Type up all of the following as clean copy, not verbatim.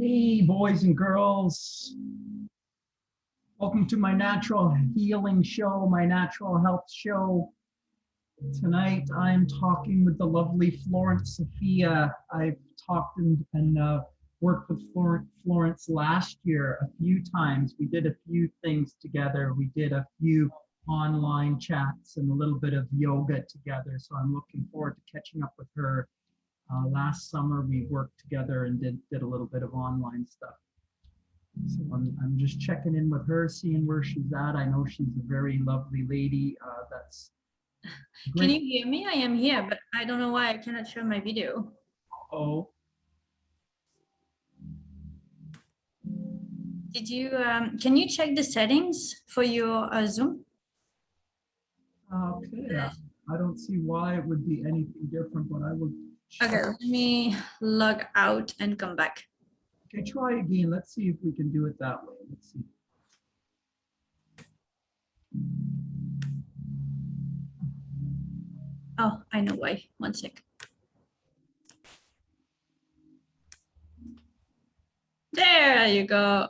Hey, boys and girls. Welcome to my natural healing show, my natural health show. Tonight, I'm talking with the lovely Florence Sophia. I've talked and worked with Florence last year a few times. We did a few things together. We did a few online chats and a little bit of yoga together. So I'm looking forward to catching up with her. Last summer, we worked together and did a little bit of online stuff. So I'm just checking in with her, seeing where she's at. I know she's a very lovely lady. That's Can great. you hear me? I am here, but I don't know why I cannot show my video. Oh, Did you, can you check the settings for your Zoom? okay. I don't see why it would be anything different, but I will check. Okay, let me log out and come back. Okay, try again. Let's see if we can do it that way. Let's see. Oh, I know why. One sec. There you go.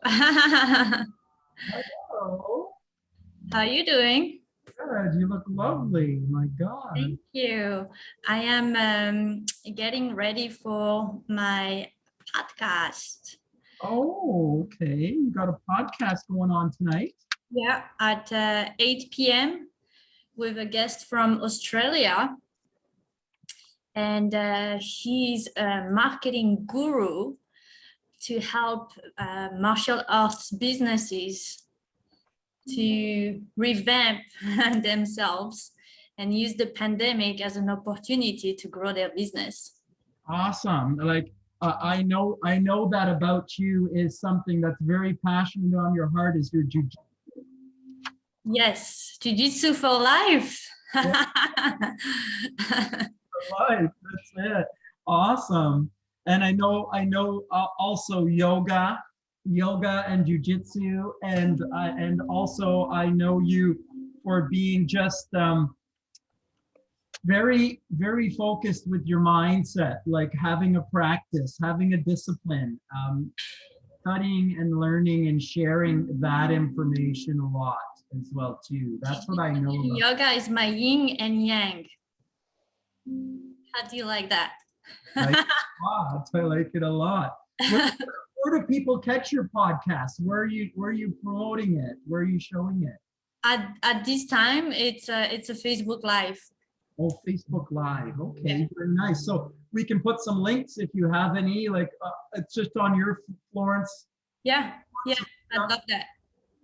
Hello. How are you doing? Good. You look lovely. My God. Thank you. I am getting ready for my podcast. Oh, okay. You got a podcast going on tonight? Yeah, at 8 p.m. with a guest from Australia. And he's a marketing guru to help martial arts businesses to revamp themselves and use the pandemic as an opportunity to grow their business. Awesome. Like I know that about you is something that's very passionate on your heart is your jiu-jitsu. Yes, jiu-jitsu for life. Yeah. Life. That's it. Awesome. And I know also yoga and jiu-jitsu and also I know you for being just very focused with your mindset, like having a practice, having a discipline, studying and learning and sharing that information a lot as well too. That's what I know about. Yoga is my yin and yang. How do you like that? I like it a lot. Where do people catch your podcast? Where are you promoting it? Where are you showing it? At this time, it's a Facebook Live. Oh, Facebook Live. Okay, yeah. Very nice. So we can put some links if you have any. Like it's just on your Florence. Yeah, I'd love that.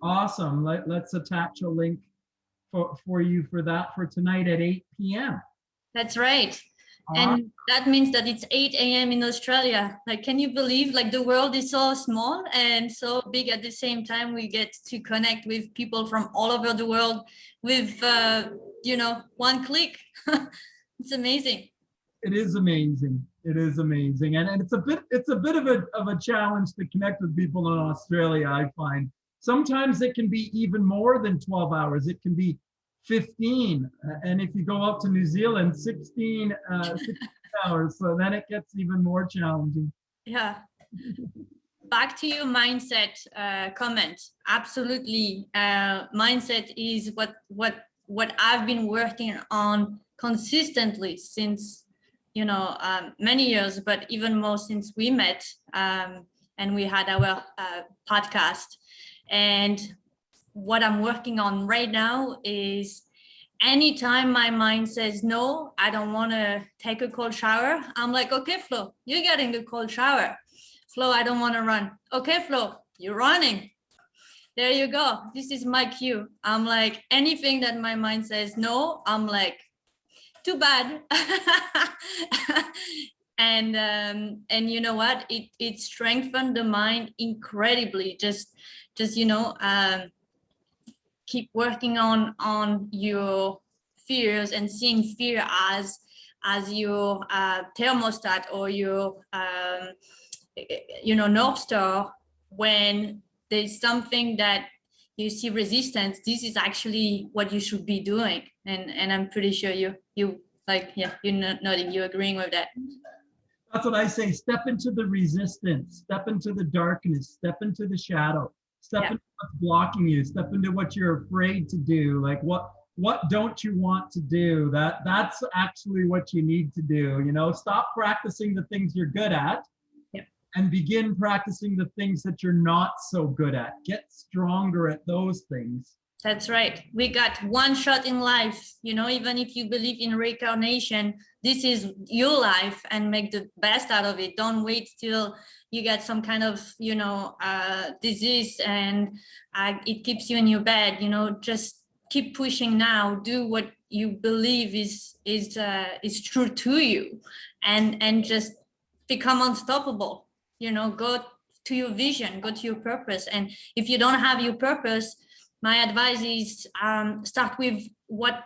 Awesome. Let's attach a link for you for that for tonight at 8 p.m. That's right. And that means that it's 8 a.m. in Australia. Like, can you believe, like, the world is so small and so big at the same time? We get to connect with people from all over the world with, one click. It's amazing. It is amazing. It is amazing. And it's a bit of a challenge to connect with people in Australia, I find. Sometimes it can be even more than 12 hours. It can be 15, and if you go up to New Zealand, 16 hours, so then it gets even more challenging. Yeah. Back to your mindset comment. Absolutely. Mindset is what I've been working on consistently since many years, but even more since we met and we had our podcast. And what I'm working on right now is anytime my mind says, no, I don't want to take a cold shower, I'm like, okay, Flo, you're getting a cold shower. Flo, I don't want to run. Okay, Flo, you're running. There you go. This is my cue. I'm like, anything that my mind says no, I'm like, too bad. And you know what? It strengthened the mind incredibly. Just keep working on your fears and seeing fear as your thermostat or your North Star. When there's something that you see resistance, this is actually what you should be doing. And I'm pretty sure you like, yeah, you're nodding, you're agreeing with that. That's what I say. Step into the resistance, step into the darkness, step into the shadow, step Yeah. into what's blocking you, step into what you're afraid to do. Like what don't you want to do? That's actually what you need to do. You know, stop practicing the things you're good at Yeah. and begin practicing the things that you're not so good at. Get stronger at those things. That's right. We got one shot in life, you know, even if you believe in reincarnation, this is your life and make the best out of it. Don't wait till you get some kind of, you know, disease and it keeps you in your bed, you know, just keep pushing now, do what you believe is true to you and just become unstoppable, you know, go to your vision, go to your purpose. And if you don't have your purpose, my advice is start with what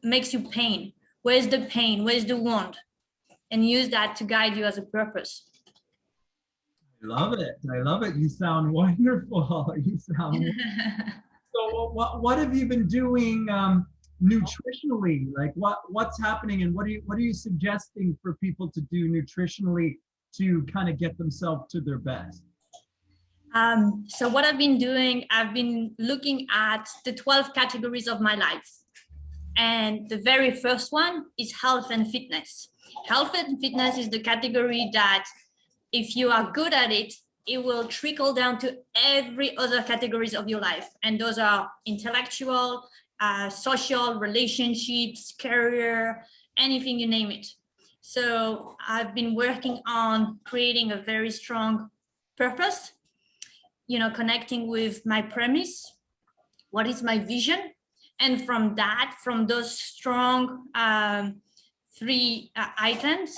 makes you pain. Where's the pain? Where's the wound? And use that to guide you as a purpose. I love it. I love it. You sound wonderful. You sound so. What have you been doing nutritionally? Like what's happening, and what are you suggesting for people to do nutritionally to kind of get themselves to their best? So what I've been doing, I've been looking at the 12 categories of my life. And the very first one is health and fitness. Health and fitness is the category that if you are good at it, it will trickle down to every other categories of your life. And those are intellectual, social, relationships, career, anything you name it. So I've been working on creating a very strong purpose, you know, connecting with my premise, what is my vision, and from that, from those strong three items,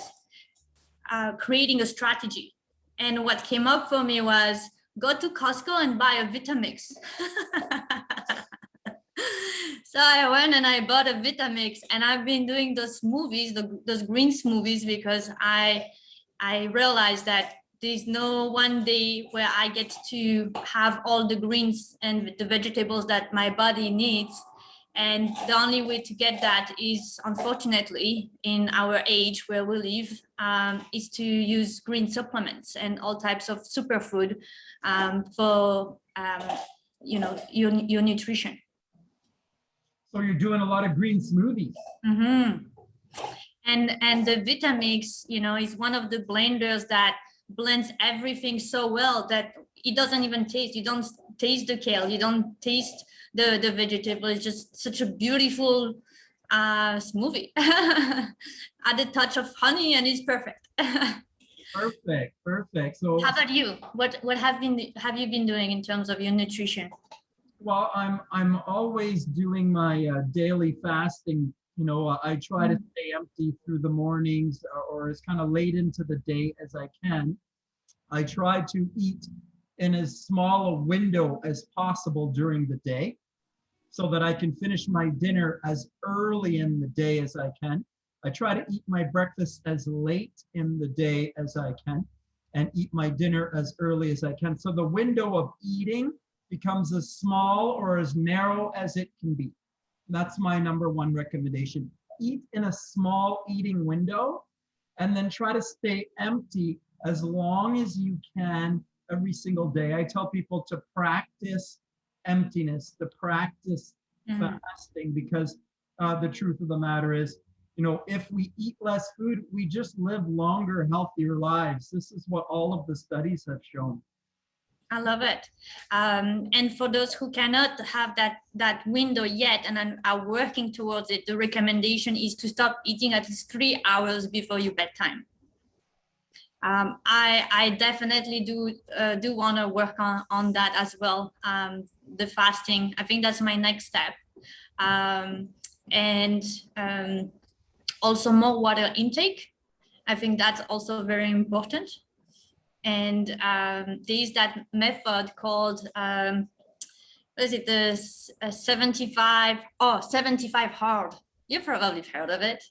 creating a strategy. And what came up for me was go to Costco and buy a Vitamix. So I went and I bought a Vitamix, and I've been doing those smoothies, those green smoothies, because I realized that there's no one day where I get to have all the greens and the vegetables that my body needs. And the only way to get that is, unfortunately, in our age where we live, is to use green supplements and all types of superfood for you know, your nutrition. So you're doing a lot of green smoothies. Mm-hmm. And the Vitamix, you know, is one of the blenders that blends everything so well that it doesn't even taste. You don't taste the kale. You don't taste the vegetable. It's just such a beautiful smoothie. Add a touch of honey and it's perfect. Perfect, perfect. So how about you? What have you been doing in terms of your nutrition? well, I'm always doing my daily fasting. You know, I try to stay empty through the mornings or as kind of late into the day as I can. I try to eat in as small a window as possible during the day so that I can finish my dinner as early in the day as I can. I try to eat my breakfast as late in the day as I can and eat my dinner as early as I can. So the window of eating becomes as small or as narrow as it can be. That's my number one recommendation. Eat in a small eating window and then try to stay empty as long as you can every single day. I tell people to practice emptiness, to practice fasting, because the truth of the matter is, you know, if we eat less food, we just live longer, healthier lives. This is what all of the studies have shown. I love it. And for those who cannot have that window yet and are working towards it, the recommendation is to stop eating at least 3 hours before your bedtime. I definitely do want to work on that as well. The fasting, I think that's my next step. And also more water intake. I think that's also very important. And there's that method called, what is it, the 75 hard. You've probably heard of it.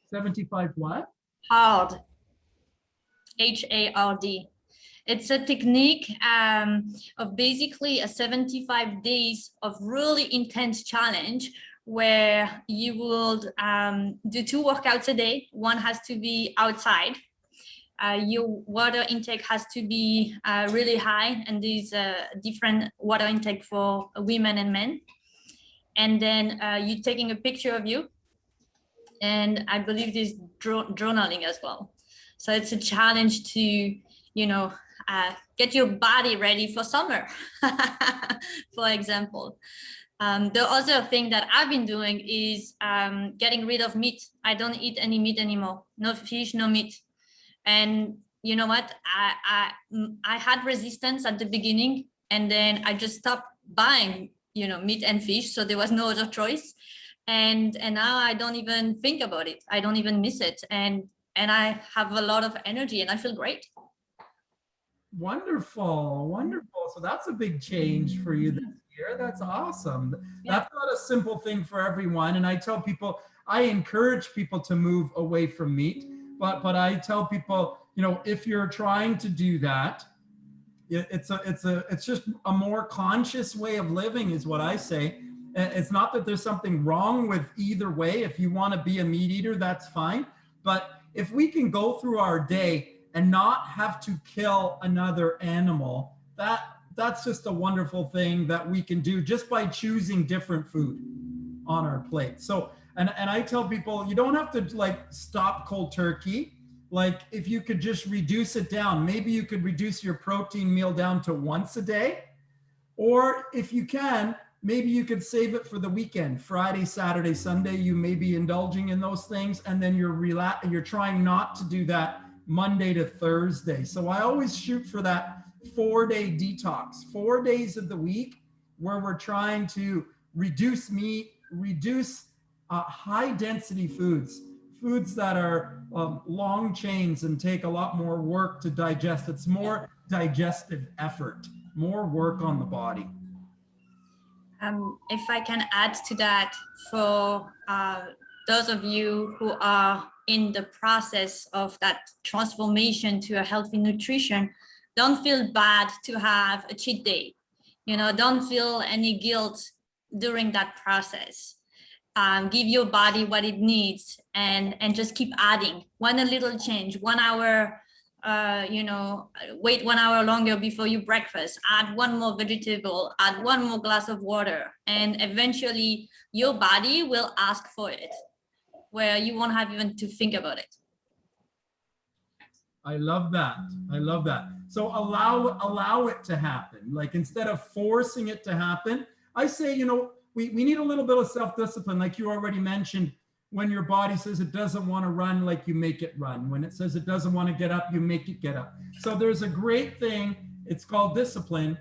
75 what? Hard. HARD. It's a technique of basically a 75 days of really intense challenge where you will do 2 workouts a day. One has to be outside. your water intake has to be really high, and there's different water intake for women and men. And then you're taking a picture of you, and I believe there's journaling as well. So it's a challenge to, you know, get your body ready for summer, for example. The other thing that I've been doing is getting rid of meat. I don't eat any meat anymore. No fish, no meat. And you know what? I had resistance at the beginning, and then I just stopped buying, you know, meat and fish. So there was no other choice. And now I don't even think about it. I don't even miss it. And I have a lot of energy, and I feel great. Wonderful, wonderful. So that's a big change for you this year. That's awesome. Yeah. That's not a simple thing for everyone. And I tell people, I encourage people to move away from meat, but I tell people, you know, if you're trying to do that, it's just a more conscious way of living is what I say. It's not that there's something wrong with either way. If you want to be a meat eater, that's fine. But if we can go through our day and not have to kill another animal, that's just a wonderful thing that we can do just by choosing different food on our plate. So, and I tell people, you don't have to like stop cold turkey. Like if you could just reduce it down, maybe you could reduce your protein meal down to once a day. Or if you can, maybe you could save it for the weekend, Friday, Saturday, Sunday, you may be indulging in those things. And then you're trying not to do that Monday to Thursday. So I always shoot for that 4-day detox, 4 days of the week where we're trying to reduce meat, reduce high density foods that are long chains and take a lot more work to digest. It's more digestive effort, more work on the body. If I can add to that, for those of you who are in the process of that transformation to a healthy nutrition, don't feel bad to have a cheat day. You know, don't feel any guilt during that process. Give your body what it needs, and just keep adding a little change. 1 hour, you know, wait 1 hour longer before you breakfast, add one more vegetable, add one more glass of water, and eventually your body will ask for it, where you won't have even to think about it. I love that. I love that. So allow it to happen. Like instead of forcing it to happen, I say, you know, we need a little bit of self-discipline. Like you already mentioned, when your body says it doesn't want to run, like you make it run. When it says it doesn't want to get up, you make it get up. So there's a great thing. It's called discipline,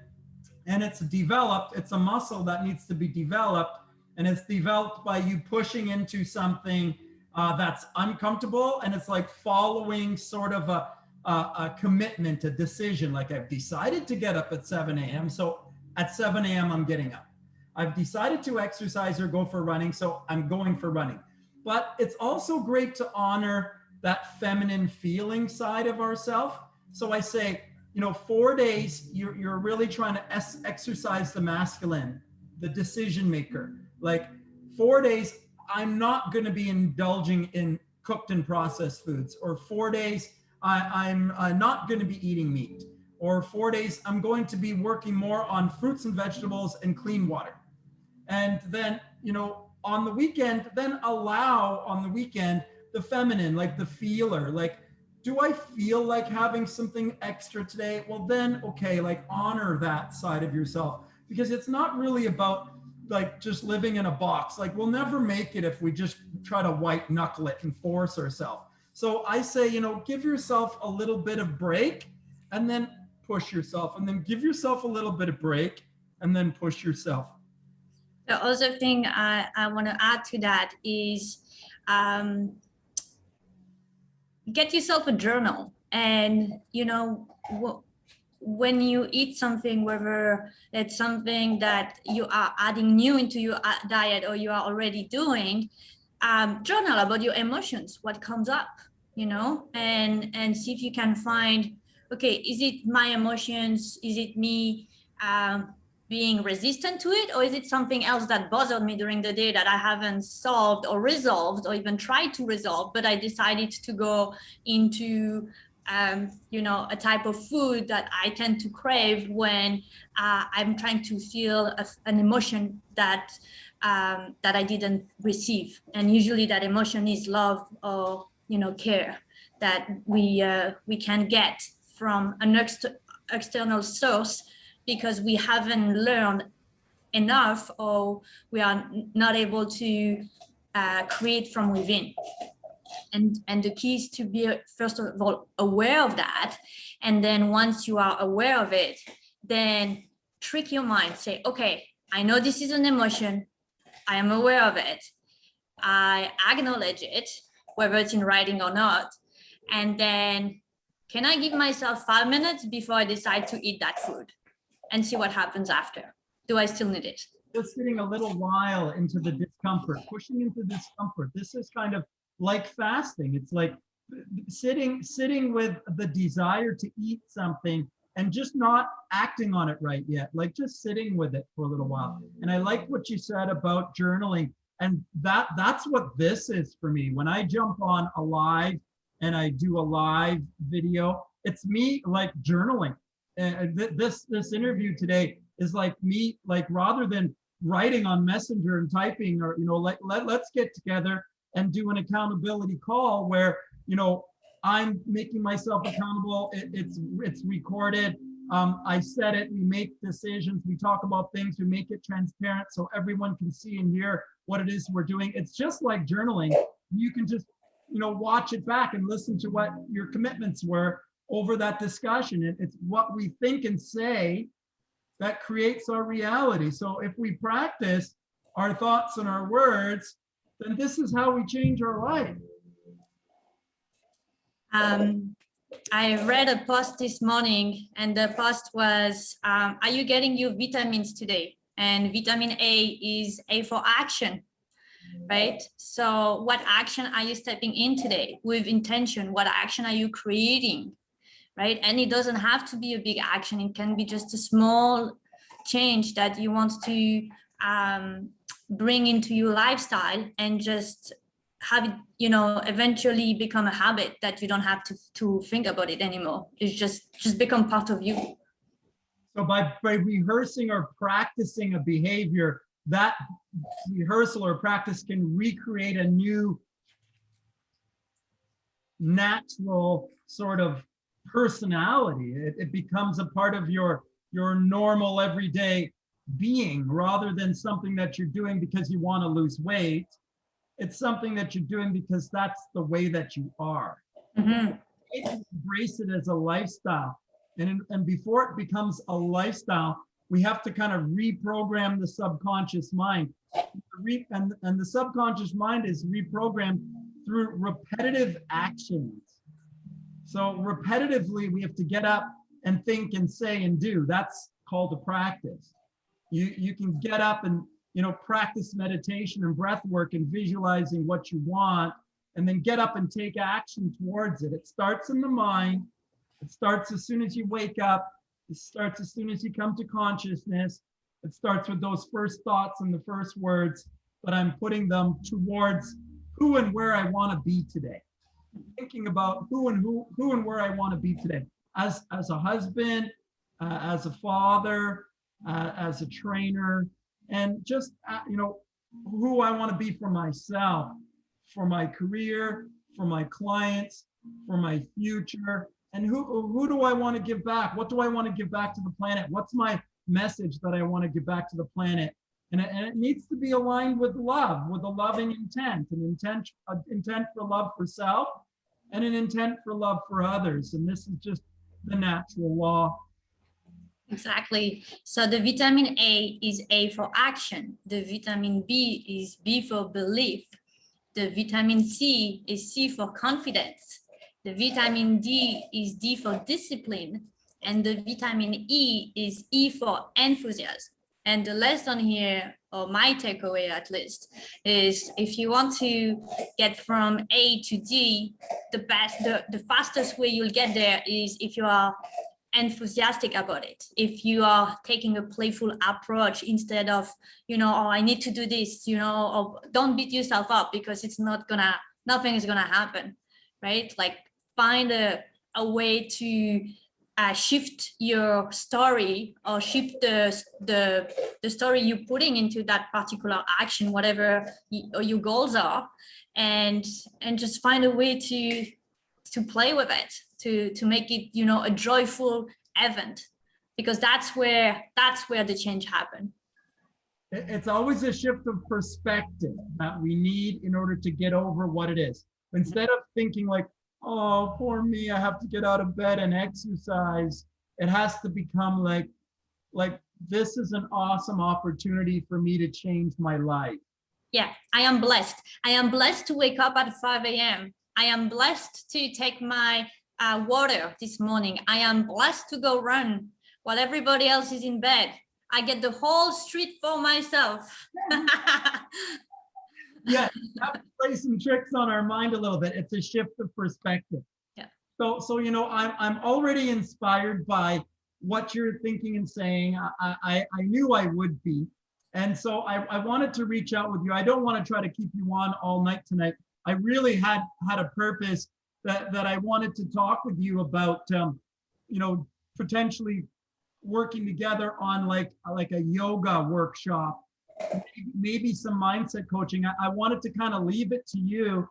and it's developed. It's a muscle that needs to be developed, and it's developed by you pushing into something that's uncomfortable, and it's like following sort of a commitment, a decision. Like I've decided to get up at 7 a.m. So at 7 a.m. I'm getting up. I've decided to exercise or go for running, so I'm going for running. But it's also great to honor that feminine feeling side of ourselves. So I say, you know, 4 days, you're really trying to exercise the masculine, the decision maker. Like 4 days, I'm not going to be indulging in cooked and processed foods. Or 4 days, I'm not going to be eating meat. Or 4 days, I'm going to be working more on fruits and vegetables and clean water. And then, you know, on the weekend, then allow on the weekend the feminine, like the feeler, like, do I feel like having something extra today? Well, then, okay, like honor that side of yourself, because it's not really about like just living in a box. Like we'll never make it if we just try to white knuckle it and force ourselves. So I say, you know, give yourself a little bit of break and then push yourself, and then give yourself a little bit of break and then push yourself. The other thing I want to add to that is get yourself a journal. And, you know, when you eat something, whether it's something that you are adding new into your diet or you are already doing, journal about your emotions, what comes up, you know, and see if you can find, okay, is it my emotions? Is it me being resistant to it, or is it something else that bothered me during the day that I haven't solved or resolved or even tried to resolve, but I decided to go into a type of food that I tend to crave when I'm trying to feel an emotion that I didn't receive. And usually that emotion is love or, care that we can get from an external source because we haven't learned enough or we are not able to create from within. And the key is to be first of all aware of that, and then once you are aware of it, then trick your mind, say, okay, I know this is an emotion, I am aware of it, I acknowledge it, whether it's in writing or not, and then can I give myself 5 minutes before I decide to eat that food and see what happens after? Do I still need it? Just sitting a little while into the discomfort, pushing into discomfort. This is kind of like fasting. It's like sitting with the desire to eat something and just not acting on it right yet, like just sitting with it for a little while. And I like what you said about journaling, and that's what this is for me. When I jump on a live and I do a live video, it's me like journaling. And this interview today is like me, like rather than writing on Messenger and typing, or let's get together and do an accountability call where I'm making myself accountable. It's recorded. I said it. We make decisions. We talk about things. We make it transparent so everyone can see and hear what it is we're doing. It's just like journaling. You can just watch it back and listen to what your commitments were over that discussion. It's what we think and say that creates our reality. So if we practice our thoughts and our words, then this is how we change our life. I read a post this morning, and the post was, are you getting your vitamins today? And vitamin A is A for action, right? So what action are you stepping in today with intention? What action are you creating? Right? And it doesn't have to be a big action. It can be just a small change that you want to bring into your lifestyle and just have it, eventually become a habit that you don't have to think about it anymore. It's just become part of you. So by rehearsing or practicing a behavior, that rehearsal or practice can recreate a new natural sort of personality. It becomes a part of your normal everyday being, rather than something that you're doing because you want to lose weight. It's something that you're doing because that's the way that you are. Mm-hmm. Embrace it as a lifestyle, and before it becomes a lifestyle, we have to kind of reprogram the subconscious mind. And the subconscious mind is reprogrammed through repetitive actions. So repetitively, we have to get up and think and say and do. That's called a practice. You can get up and practice meditation and breath work and visualizing what you want, and then get up and take action towards it. It starts in the mind. It starts as soon as you wake up. It starts as soon as you come to consciousness. It starts with those first thoughts and the first words, but I'm putting them towards who and where I want to be today. Thinking about who and where I want to be today, as a husband, as a father, as a trainer, and just who I want to be for myself, for my career, for my clients, for my future, and who do I want to give back? What do I want to give back to the planet? What's my message that I want to give back to the planet? And it needs to be aligned with love, with a loving intent, an intent for love for self, and an intent for love for others. And this is just the natural law. Exactly. So the vitamin A is A for action. The vitamin B is B for belief. The vitamin C is C for confidence. The vitamin D is D for discipline. And the vitamin E is E for enthusiasm. And the lesson here, or my takeaway at least, is if you want to get from A to D, the fastest way you'll get there is if you are enthusiastic about it. If you are taking a playful approach instead of, oh, I need to do this, or don't beat yourself up because nothing is gonna happen, right? Like find a a way to shift your story or shift the story you're putting into that particular action, whatever your goals are, and just find a way to play with it, to make it, you know, a joyful event, because that's where the change happened. It's always a shift of perspective that we need in order to get over what it is. Instead of thinking like, oh, poor me, I have to get out of bed and exercise, it has to become like this is an awesome opportunity for me to change my life. Yeah, I am blessed. I am blessed to wake up at 5 a.m. I am blessed to take my water this morning. I am blessed to go run while everybody else is in bed. I get the whole street for myself. Yeah, have to play some tricks on our mind a little bit. It's a shift of perspective. Yeah. So you know, I'm already inspired by what you're thinking and saying. I knew I would be. And so I wanted to reach out with you. I don't want to try to keep you on all night tonight. I really had a purpose that I wanted to talk with you about, you know, potentially working together on like a yoga workshop, maybe some mindset coaching. I wanted to kind of leave it to you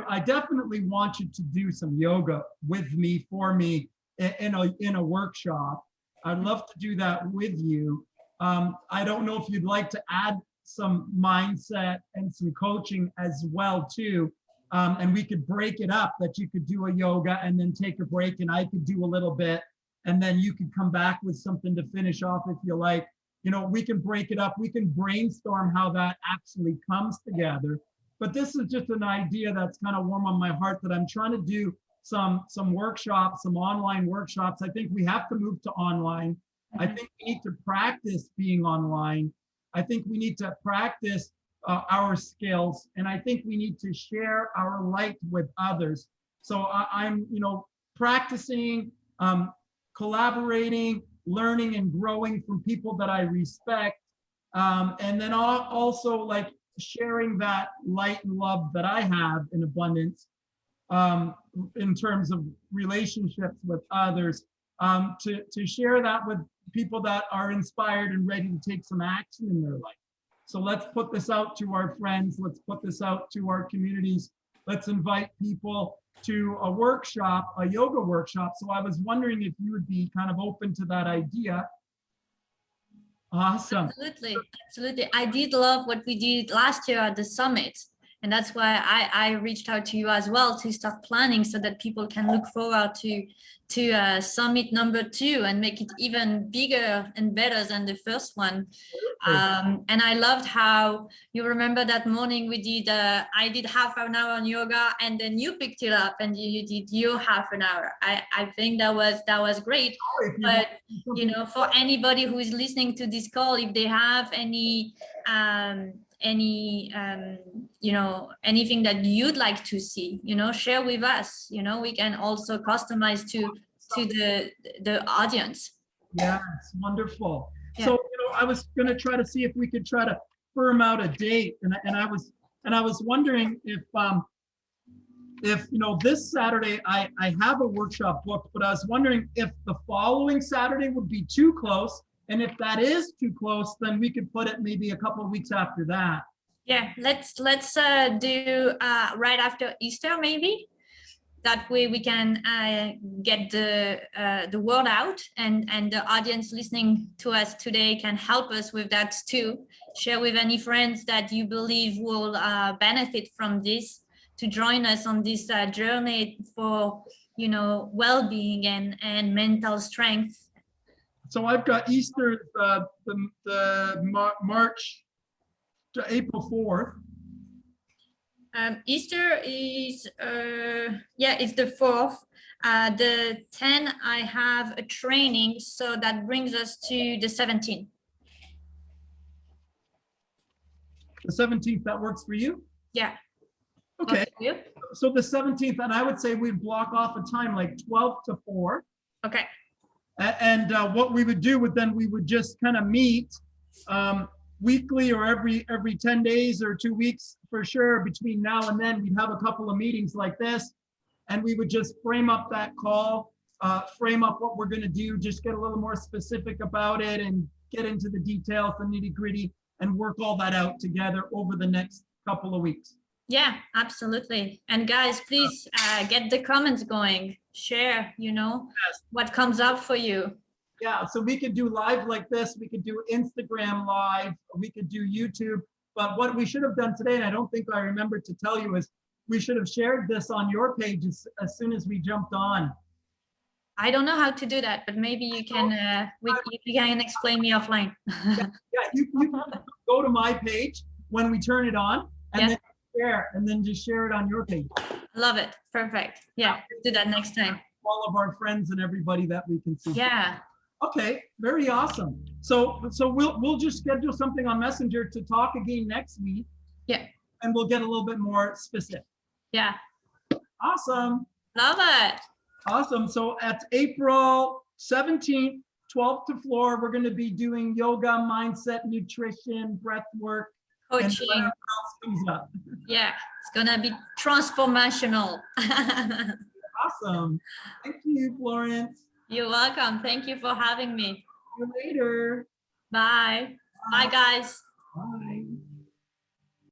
I definitely want you to do some yoga with me, for me, in a workshop. I'd love to do that with you. I don't know if you'd like to add some mindset and some coaching as well too. And we could break it up, that you could do a yoga and then take a break, and I could do a little bit, and then you could come back with something to finish off if you like. You know, we can break it up. We can brainstorm how that actually comes together. But this is just an idea that's kind of warm on my heart, that I'm trying to do some workshops, some online workshops. I think we have to move to online. I think we need to practice being online. I think we need to practice our skills, and I think we need to share our light with others. So I'm, you know, practicing, collaborating, learning and growing from people that I respect, and then also like sharing that light and love that I have in abundance, in terms of relationships with others, to share that with people that are inspired and ready to take some action in their life. So let's put this out to our friends. Let's put this out to our communities. Let's invite people to a workshop, a yoga workshop. So I was wondering if you would be kind of open to that idea. Awesome. Absolutely, absolutely. I did love what we did last year at the summit. And that's why I reached out to you as well, to start planning so that people can look forward to summit number 2 and make it even bigger and better than the first one. And I loved how you remember that morning we did, I did half an hour on yoga, and then you picked it up and you did your half an hour. I think that was great. But you know, for anybody who is listening to this call, if they have any you know, anything that you'd like to see, you know, share with us. You know, we can also customize to the audience. Yeah, it's wonderful. Yeah. So, you know, I was going to try to see if we could try to firm out a date, and I was wondering if you know, this Saturday I have a workshop booked, but I was wondering if the following Saturday would be too close. And if that is too close, then we could put it maybe a couple of weeks after that. Yeah, let's do right after Easter, maybe. That way we can get the word out, and the audience listening to us today can help us with that too. Share with any friends that you believe will benefit from this, to join us on this journey for, you know, well-being and mental strength. So I've got Easter, the March to April 4th. Easter is, yeah, it's the 4th. The 10th, I have a training, so that brings us to the 17th. The 17th, that works for you? Yeah. Okay. You? So the 17th, and I would say we block off a time like 12 to 4. Okay. And what we would do we would just kind of meet weekly, or every 10 days or 2 weeks for sure. Between now and then, we'd have a couple of meetings like this, and we would just frame up that call, frame up what we're going to do, just get a little more specific about it and get into the details, the nitty gritty, and work all that out together over the next couple of weeks. Yeah, absolutely. And guys, please get the comments going, share, Yes. what comes up for you. Yeah, so we could do live like this, we could do Instagram live, we could do YouTube, but what we should have done today, and I don't think I remembered to tell you, is we should have shared this on your page as soon as we jumped on. I don't know how to do that, but maybe you can, you can explain me offline. Yeah, you can go to my page when we turn it on, and then share, and then just share it on your page. Love it. Perfect. Yeah, do that next time. All of our friends and everybody that we can see. Yeah. Okay, very awesome. So we'll just schedule something on Messenger to talk again next week. Yeah. And we'll get a little bit more specific. Yeah. Awesome. Love it. Awesome. So at April 17th, 12 to floor, we're going to be doing yoga, mindset, nutrition, breath work, coaching. And whatever else comes up. Yeah, it's gonna be transformational. Awesome. Thank you, Florence. You're welcome. Thank you for having me. See you later. Bye. Bye, guys. Bye.